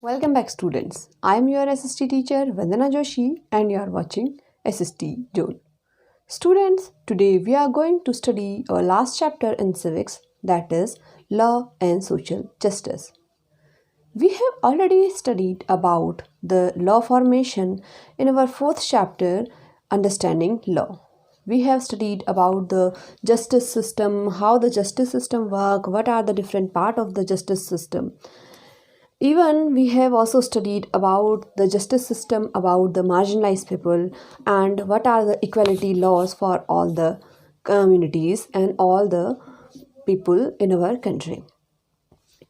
Welcome back, students. I am your SST teacher Vandana Joshi and you are watching SST Zone. Students, today we are going to study our last chapter in civics, that is law and social justice. We have already studied about the law formation in our fourth chapter, Understanding Law. We have studied about the justice system, how the justice system work, what are the different part of the justice system. Even we have also studied about the justice system, about the marginalized people, and what are the equality laws for all the communities and all the people in our country.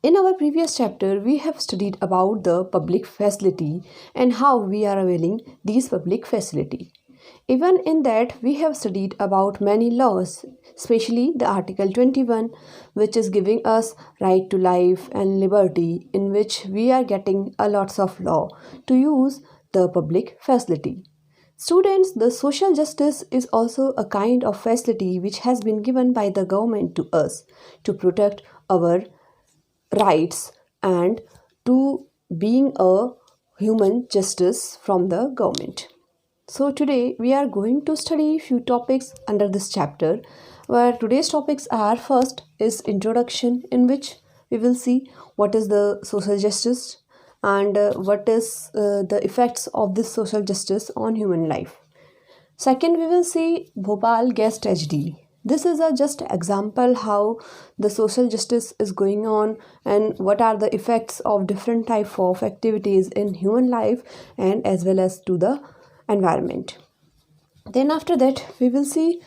In our previous chapter, we have studied about the public facility and how we are availing these public facility. Even in that, we have studied about many laws, especially the Article 21, which is giving us right to life and liberty, in which we are getting a lots of law to use the public facility. Students, the social justice is also a kind of facility which has been given by the government to us to protect our rights and to being a human justice from the government. So today we are going to study few topics under this chapter, where today's topics are: first is introduction, in which we will see what is the social justice and what is the effects of this social justice on human life. Second, we will see Bhopal gas tragedy. This is a just example how the social justice is going on and what are the effects of different type of activities in human life and as well as to the environment. Then after that, we will see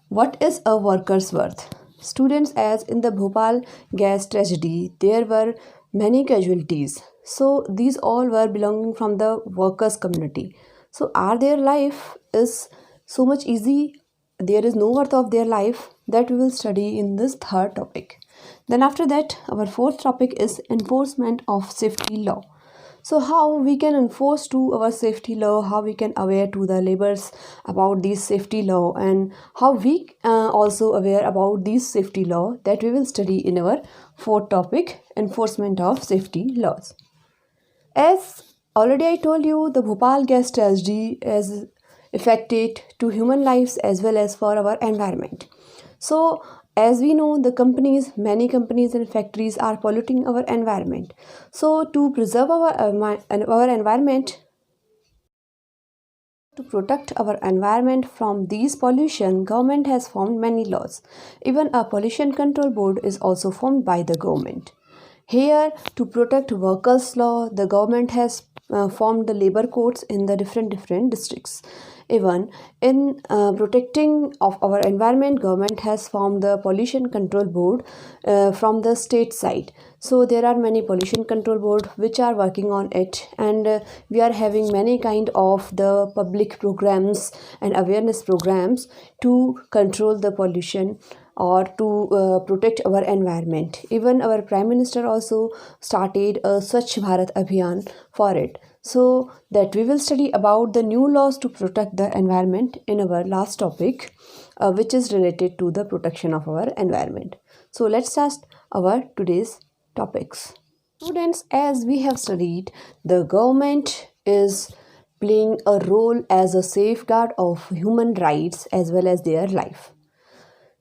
what is a worker's worth. Students, as in the Bhopal gas tragedy, there were many casualties. So these all were belonging from the workers community. So are their life is so much easy? There is no worth of their life, that we will study in this third topic. Then after that, our fourth topic is enforcement of safety law. So how we can enforce to our safety law, how we can aware to the laborers about these safety law, and how we also aware about these safety law, that we will study in our fourth topic, enforcement of safety laws. As already I told you, the Bhopal gas tragedy has affected to human lives as well as for our environment. So as we know, the many companies and factories are polluting our environment. So to preserve our environment, to protect our environment from these pollution, government has formed many laws. Even a pollution control board is also formed by the government. Here, to protect workers' law, the government has formed the labor courts in the different districts. Even in protecting of our environment, government has formed the pollution control board from the state side. So there are many pollution control board which are working on it, and we are having many kind of the public programs and awareness programs to control the pollution or to protect our environment. Even our Prime Minister also started a Swachh Bharat Abhiyan for it. So that we will study about the new laws to protect the environment in our last topic, which is related to the protection of our environment. So let's start our today's topics. Students, as we have studied, the government is playing a role as a safeguard of human rights as well as their life.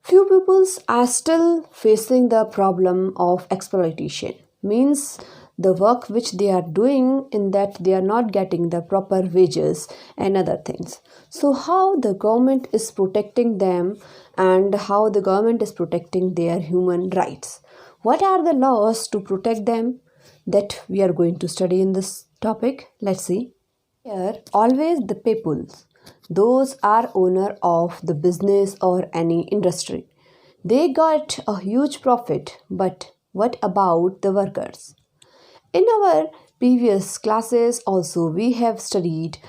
Few peoples are still facing the problem of exploitation, means the work which they are doing, in that they are not getting the proper wages and other things. So how the government is protecting them and how the government is protecting their human rights? What are the laws to protect them, that we are going to study in this topic? Let's see. Here, always the peoples, those are owner of the business or any industry. They got a huge profit, but what about the workers? In our previous classes also we have studied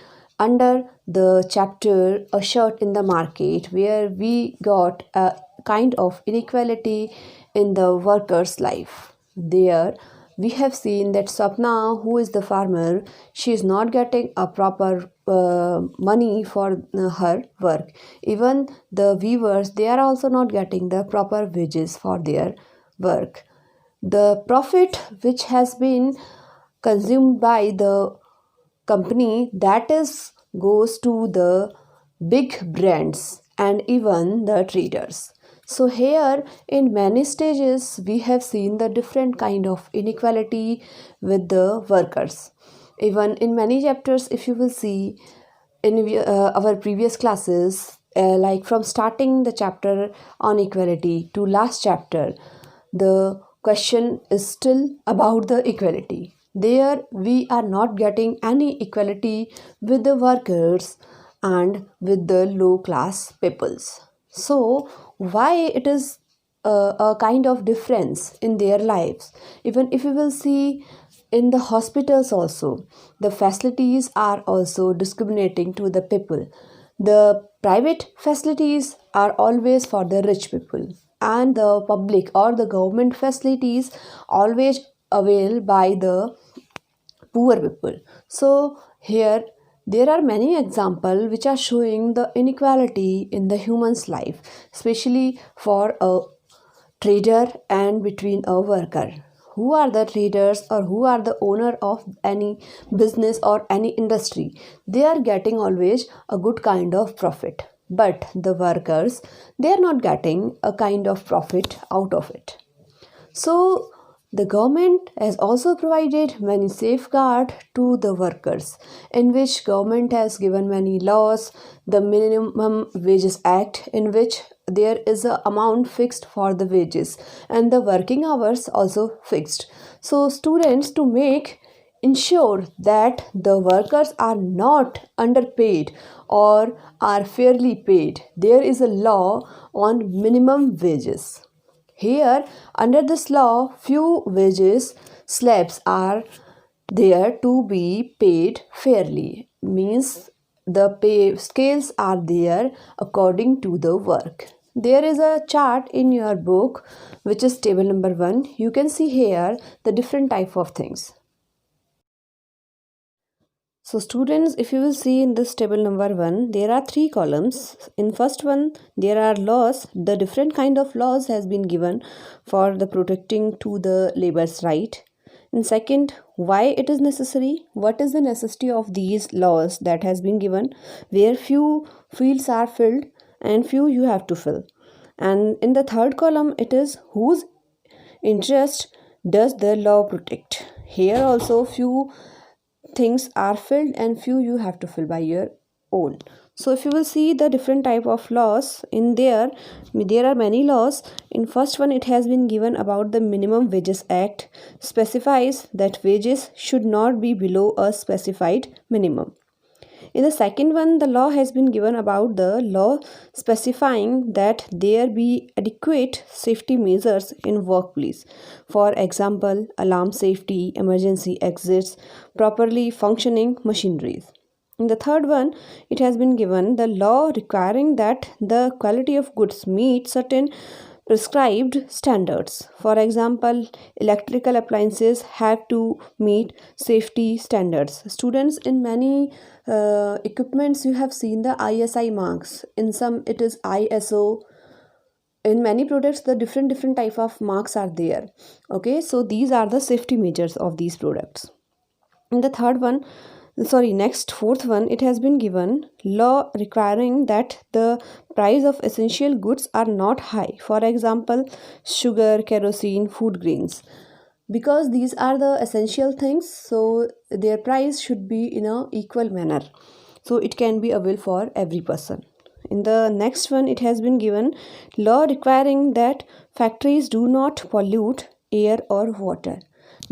under the chapter A Shirt in the Market, where we got a kind of inequality in the worker's life. There we have seen that Sapna, who is the farmer, she is not getting a proper money for her work. Even the weavers, they are also not getting the proper wages for their work. The profit which has been consumed by the company, that is goes to the big brands and even the traders. So here in many stages we have seen the different kind of inequality with the workers. Even in many chapters, if you will see in our previous classes, like from starting the chapter on equality to last chapter, the question is still about the equality. There we are not getting any equality with the workers and with the low class peoples. So why it is a kind of difference in their lives? Even if you will see in the hospitals also, the facilities are also discriminating to the people. The private facilities are always for the rich people, and the public or the government facilities always availed by the poor people. So here there are many examples which are showing the inequality in the human's life, especially for a trader and between a worker. Who are the traders or who are the owner of any business or any industry? They are getting always a good kind of profit, but the workers, they are not getting a kind of profit out of it. So the government has also provided many safeguards to the workers, in which government has given many laws, the Minimum Wages Act, in which there is a amount fixed for the wages and the working hours also fixed. So students, to make ensure that the workers are not underpaid or are fairly paid, there is a law on minimum wages. Here, under this law, few wages slabs are there to be paid fairly. Means the pay scales are there according to the work. There is a chart in your book which is table number 1. You can see here the different type of things. So students, if you will see in this table number 1, there are 3 columns. In first one, there are laws. The different kind of laws has been given for the protecting to the labor's right. In second, why it is necessary? What is the necessity of these laws that has been given? Where few fields are filled and few you have to fill. And in the third column, it is whose interest does the law protect? Here also few things are filled and few you have to fill by your own. So if you will see the different type of laws in there are many laws. In first one, it has been given about the Minimum Wages Act, specifies that wages should not be below a specified minimum. In the second one, the law has been given about the law specifying that there be adequate safety measures in workplace. For example, alarm safety, emergency exits, properly functioning machineries. In the third one, it has been given the law requiring that the quality of goods meet certain prescribed standards. For example, electrical appliances have to meet safety standards. Students, in many equipments you have seen the ISI marks. In some it is ISO. In many products the different type of marks are there. Okay, so these are the safety measures of these products. In the fourth one, it has been given law requiring that the price of essential goods are not high. For example, sugar, kerosene, food grains. Because these are the essential things, so their price should be in a equal manner, so it can be available for every person. In the next one, it has been given law requiring that factories do not pollute air or water.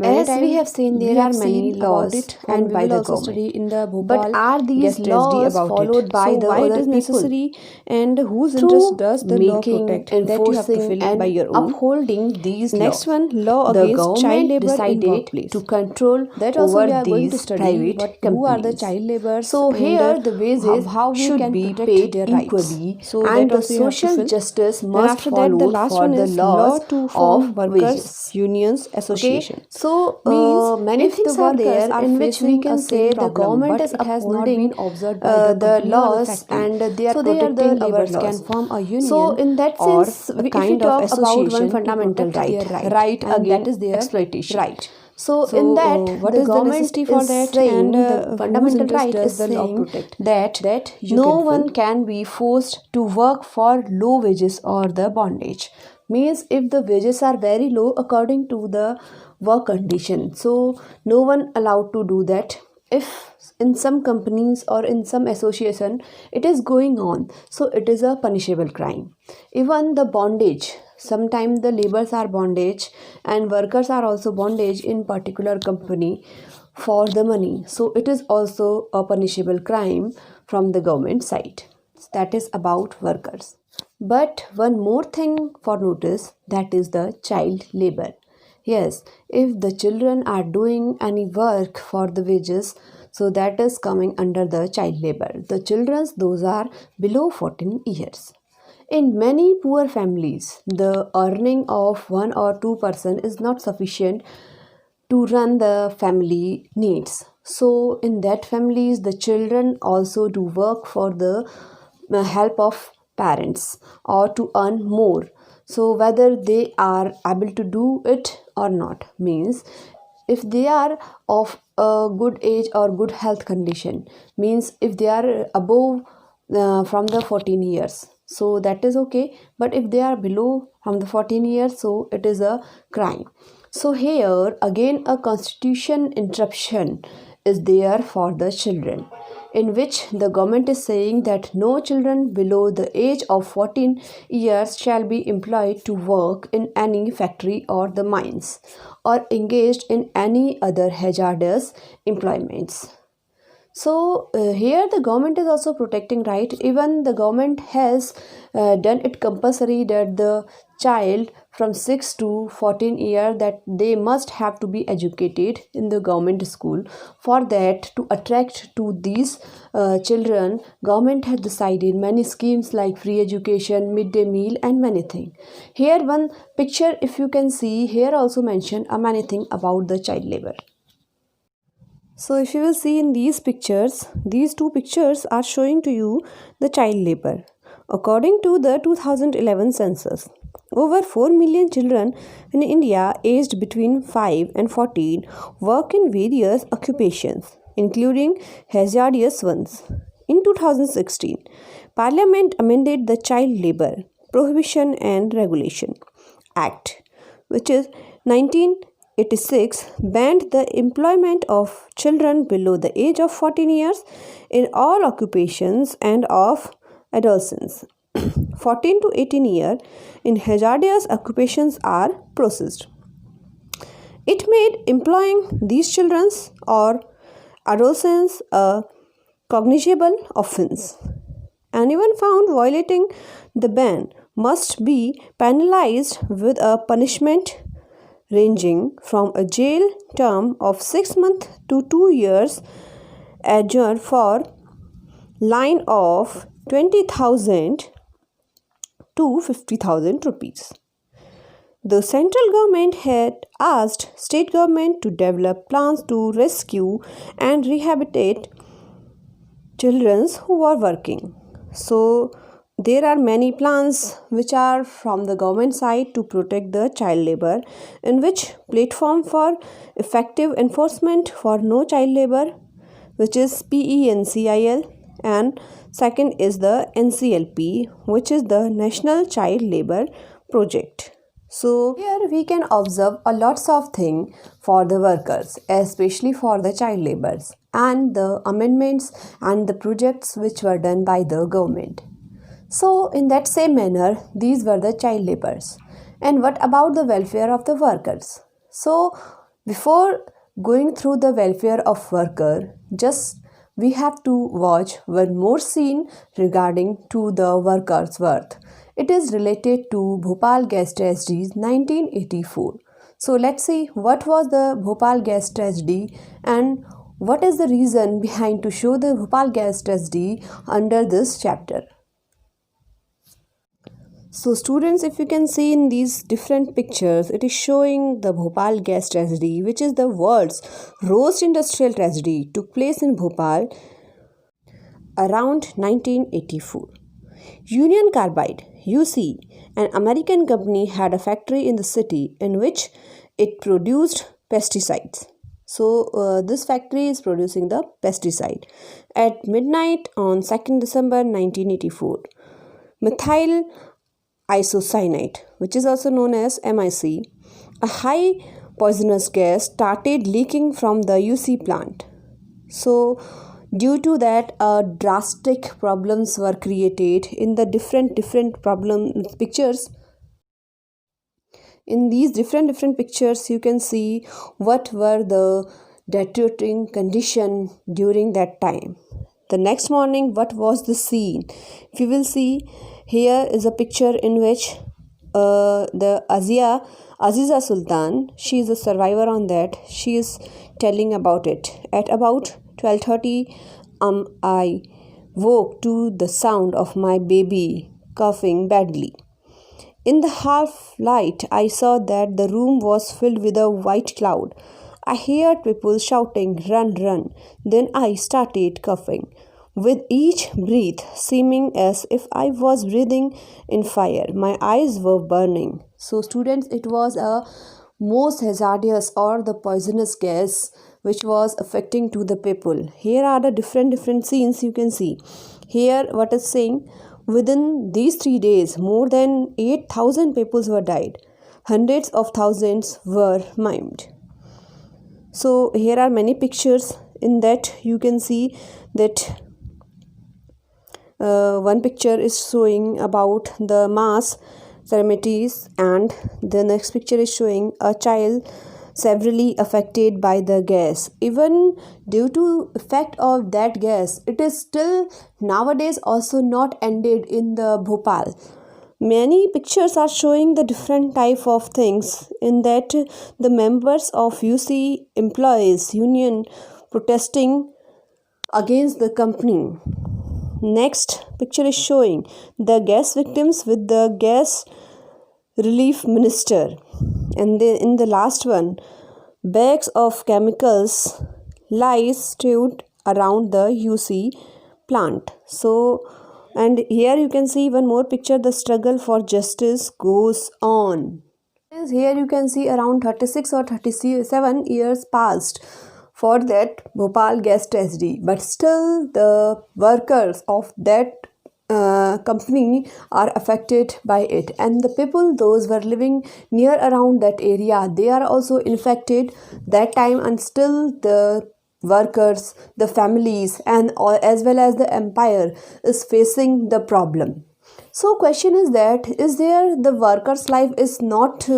As we have seen, there are many laws and by the government. In the but are these laws followed by the other people? Necessary and whose interest does the law protect? Enforcing and by your own. Upholding these laws. Next one, law against child labor decided in workplace. To control that also over we are going to study what who are the child laborers. So here the wages how we should be paid equally. So and the social justice must follow the last one is law to form workers unions association. So many things are there in which we can say the government is upholding the laws and they are protecting our laws. Can form a union. So in that sense, if we talk about one fundamental right against that is their exploitation. Right. So in that, what the is the government necessity for is that, saying, and the fundamental whose right interest is does the law saying protect? that You no can one fill. can be forced to work for low wages or the bondage. Means if the wages are very low according to the work condition, so no one allowed to do that. If in some companies or in some association it is going on, so it is a punishable crime. Even the bondage, sometimes the laborers are bondage and workers are also bondage in particular company for the money, so it is also a punishable crime from the government side. That is about workers. But one more thing for notice, that is the child labor. Yes, if the children are doing any work for the wages, so that is coming under the child labor. The children's, those are below 14 years. In many poor families, the earning of one or two person is not sufficient to run the family needs. So in that families, the children also do work for the help of parents or to earn more. So whether they are able to do it or not, means if they are of a good age or good health condition, means if they are above from the 14 years, so that is okay. But if they are below from the 14 years, so it is a crime. So here again a constitution interruption is there for the children, in which the government is saying that no children below the age of 14 years shall be employed to work in any factory or the mines or engaged in any other hazardous employments. So here the government is also protecting right. Even the government has done it compulsory that the child from 6 to 14 year, that they must have to be educated in the government school. For that, to attract to these children, government has decided many schemes like free education, midday meal and many things. Here one picture, if you can see, here also mentioned many things about the child labor. So if you will see in these pictures, these two pictures are showing to you the child labor. According to the 2011 census, over 4 million children in India aged between 5 and 14 work in various occupations, including hazardous ones. In 2016, Parliament amended the Child Labor Prohibition and Regulation Act, which is 1986, banned the employment of children below the age of 14 years in all occupations and of adolescents 14 to 18 years in hazardous occupations are processed. It made employing these children or adolescents a cognizable offense. Anyone found violating the ban must be penalized with a punishment ranging from a jail term of 6 months to 2 years, adjourned for line of 20,000 to 50,000 rupees. The central government had asked state government to develop plans to rescue and rehabilitate children who are working. So there are many plans which are from the government side to protect the child labor, in which platform for effective enforcement for no child labor, which is PENCIL, and second is the NCLP, which is the National Child Labor Project. So here we can observe a lots of things for the workers, especially for the child laborers, and the amendments and the projects which were done by the government. So in that same manner, these were the child laborers. And what about the welfare of the workers? So before going through the welfare of worker, just we have to watch one more scene regarding to the workers' worth. It is related to Bhopal gas tragedy 1984. So let's see what was the Bhopal gas tragedy and what is the reason behind to show the Bhopal gas tragedy under this chapter. So students, if you can see in these different pictures, it is showing the Bhopal gas tragedy, which is the world's worst industrial tragedy, took place in Bhopal around 1984. Union Carbide, UC, an American company, had a factory in the city in which it produced pesticides. So this factory is producing the pesticide. At midnight on 2nd December 1984, methyl isocyanate, which is also known as MIC, a high poisonous gas started leaking from the UC plant. So due to that, drastic problems were created in the different problem pictures. In these different pictures, you can see what were the deteriorating condition during that time. The next morning, what was the scene? If you will see, here is a picture in which the Aziza Sultan, she is a survivor on that. She is telling about it. At about 12:30, I woke to the sound of my baby coughing badly. In the half light, I saw that the room was filled with a white cloud. I heard people shouting, "Run, run." Then I started coughing, with each breath seeming as if I was breathing in fire. My eyes were burning. So, students, it was a most hazardous or the poisonous gas which was affecting to the people. Here are the different scenes you can see. Here, what is saying? Within these 3 days, more than 8,000 people were died. Hundreds of thousands were maimed. So here are many pictures. In that you can see that one picture is showing about the mass ceremonies, and the next picture is showing a child severely affected by the gas. Even due to effect of that gas, it is still nowadays also not ended in the Bhopal. Many pictures are showing the different type of things, in that the members of UC employees union protesting against the company. Next picture is showing the gas victims with the gas relief minister, and in the last one, bags of chemicals lie strewed around the UC plant. So, and here you can see one more picture. The struggle for justice goes on. Here you can see around 36 or 37 years passed for that Bhopal gas tragedy, but still the workers of that company are affected by it, and the people those were living near around that area, they are also infected that time, and still the workers, the families, and as well as the empire is facing the problem. So question is that, is there the workers life is not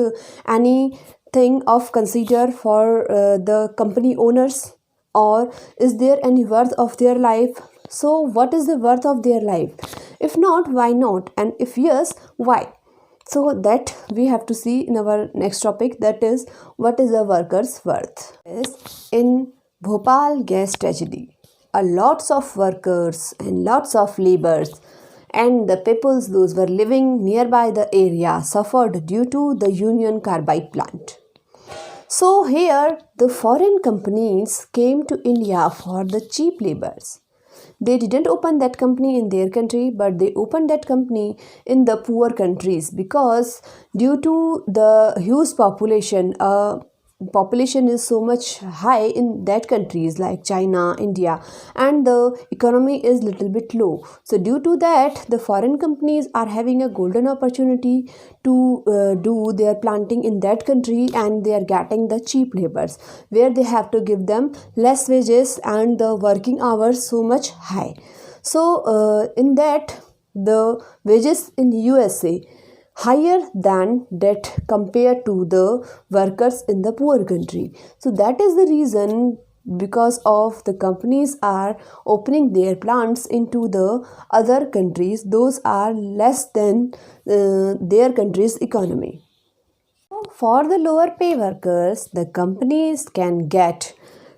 anything of consider for the company owners, or is there any worth of their life? So what is the worth of their life? If not, why not? And if yes, why? So that we have to see in our next topic, that is, what is a worker's worth? In Bhopal gas tragedy, a lots of workers and lots of laborers and the peoples those were living nearby the area suffered due to the Union Carbide plant. So here the foreign companies came to India for the cheap labors. They didn't open that company in their country, but they opened that company in the poor countries, because due to the huge population is so much high in that countries like China, India, and the economy is little bit low. So due to that, the foreign companies are having a golden opportunity to do their planting in that country, and they are getting the cheap labors where they have to give them less wages and the working hours so much high. So in that, the wages in USA higher than that compared to the workers in the poor country. So that is the reason, because of the companies are opening their plants into the other countries, those are less than their country's economy. For the lower pay workers, the companies can get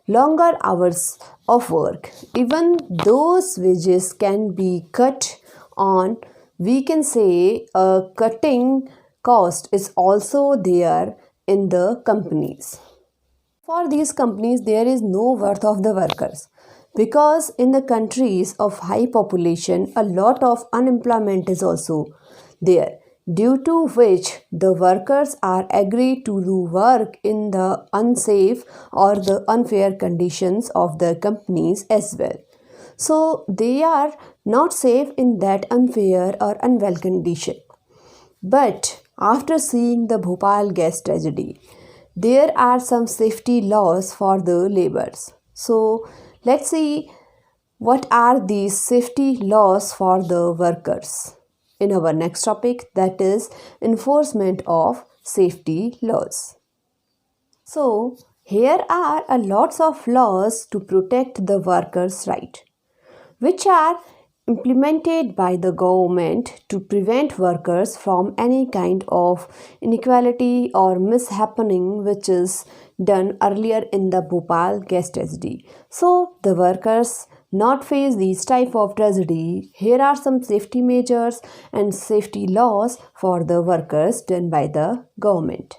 longer hours of work. Even those wages can be cut on, we can say a cutting cost is also there in the companies. For these companies, there is no worth of the workers, because in the countries of high population, a lot of unemployment is also there. due to which the workers are agreed to do work in the unsafe or the unfair conditions of the companies as well. So they are not safe in that unfair or unwell condition. But after seeing the Bhopal gas tragedy, there are some safety laws for the laborers. So let's see what are these safety laws for the workers in our next topic, that is enforcement of safety laws. So here are a lots of laws to protect the workers' right, which are implemented by the government to prevent workers from any kind of inequality or mishappening which is done earlier in the Bhopal gas tragedy. So the workers not face these type of tragedy. Here are some safety measures and safety laws for the workers done by the government.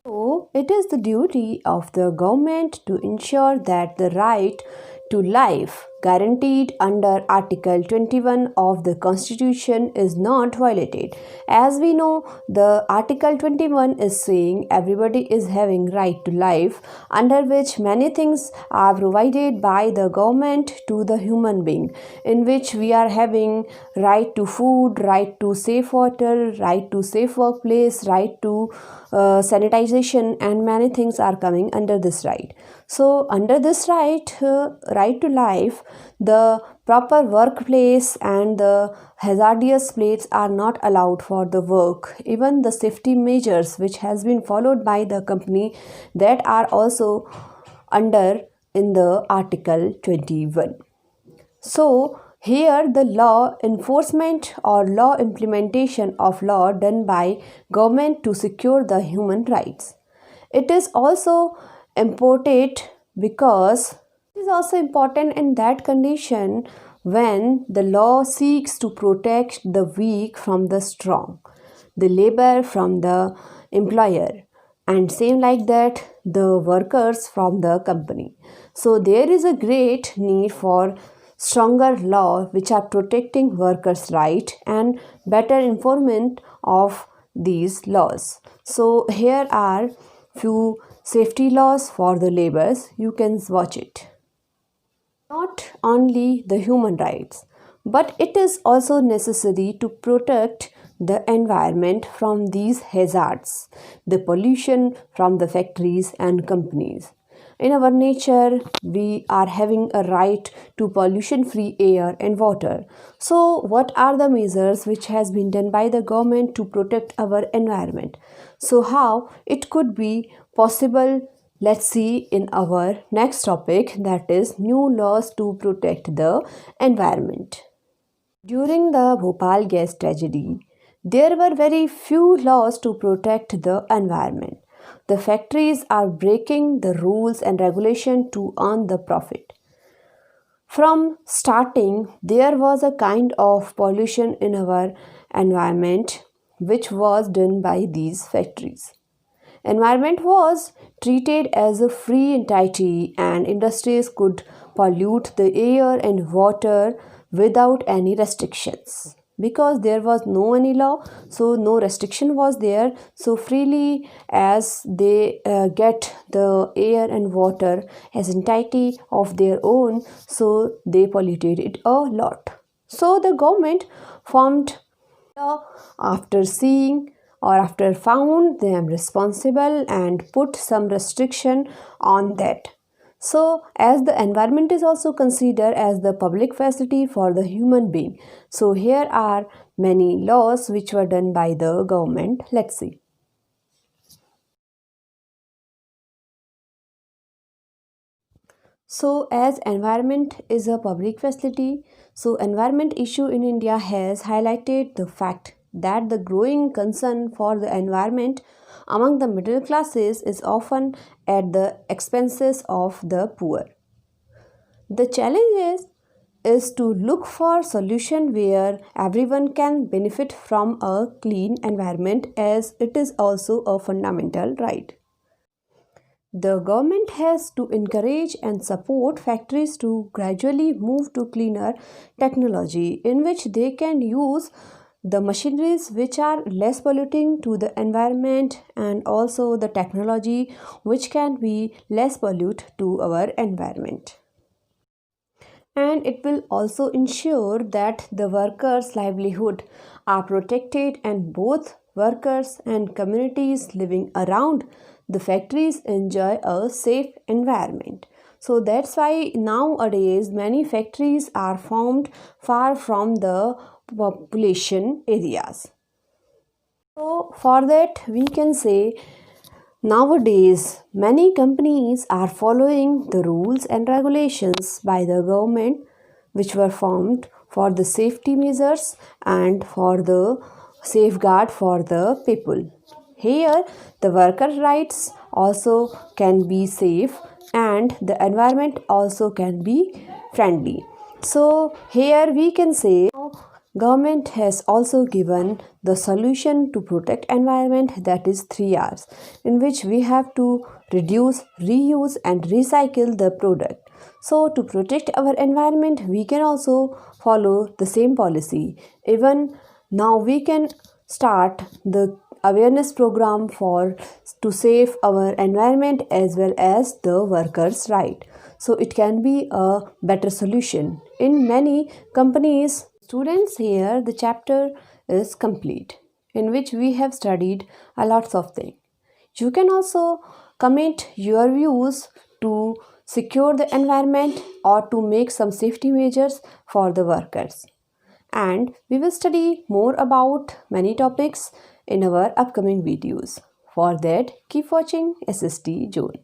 So, it is the duty of the government to ensure that the right to life guaranteed under Article 21 of the Constitution is not violated. As we know, the Article 21 is saying everybody is having right to life, under which many things are provided by the government to the human being, in which we are having right to food, right to safe water, right to safe workplace, right to sanitization, and many things are coming under this right. So under this right, right to life, the proper workplace and the hazardous places are not allowed for the work. Even the safety measures which has been followed by the company, that are also under in the Article 21. So here the law enforcement or law implementation of law done by government to secure the human rights. It is also important because it is also important in that condition when the law seeks to protect the weak from the strong, the labor from the employer, and same like that the workers from the company. So there is a great need for stronger law which are protecting workers' right and better enforcement of these laws. So here are few safety laws for the laborers. You can watch it. Not only the human rights, but it is also necessary to protect the environment from these hazards, the pollution from the factories and companies. In our nature, we are having a right to pollution-free air and water. So, what are the measures which has been done by the government to protect our environment? So, how it could be possible? Let's see in our next topic, that is new laws to protect the environment. During the Bhopal gas tragedy, there were very few laws to protect the environment. The factories are breaking the rules and regulation to earn the profit. From starting, there was a kind of pollution in our environment which was done by these factories. Environment was treated as a free entity and industries could pollute the air and water without any restrictions. Because there was no any law, so no restriction was there, so freely as they get the air and water as entity of their own, so they polluted it a lot. So the government formed after seeing or after found them responsible and put some restriction on that. So as the environment is also considered as the public facility for the human being, so here are many laws which were done by the government. Let's see. So as environment is a public facility, so environment issue in India has highlighted the fact that the growing concern for the environment among the middle classes is often at the expenses of the poor. The challenge is to look for solution where everyone can benefit from a clean environment, as it is also a fundamental right. The government has to encourage and support factories to gradually move to cleaner technology in which they can use the machineries which are less polluting to the environment, and also the technology which can be less pollute to our environment. And it will also ensure that the workers' livelihood are protected and both workers and communities living around the factories enjoy a safe environment. So that's why nowadays many factories are formed far from the population areas. So for that we can say nowadays many companies are following the rules and regulations by the government which were formed for the safety measures and for the safeguard for the people. Here the worker rights also can be safe and the environment also can be friendly. So here we can say government has also given the solution to protect environment, that is 3 R's, in which we have to reduce, reuse and recycle the product. So to protect our environment we can also follow the same policy. Even now we can start the awareness program for to save our environment as well as the workers' right. So it can be a better solution. In many companies, students, here the chapter is complete in which we have studied a lots of things. You can also comment your views to secure the environment or to make some safety measures for the workers. And we will study more about many topics in our upcoming videos. For that, keep watching SST Zone.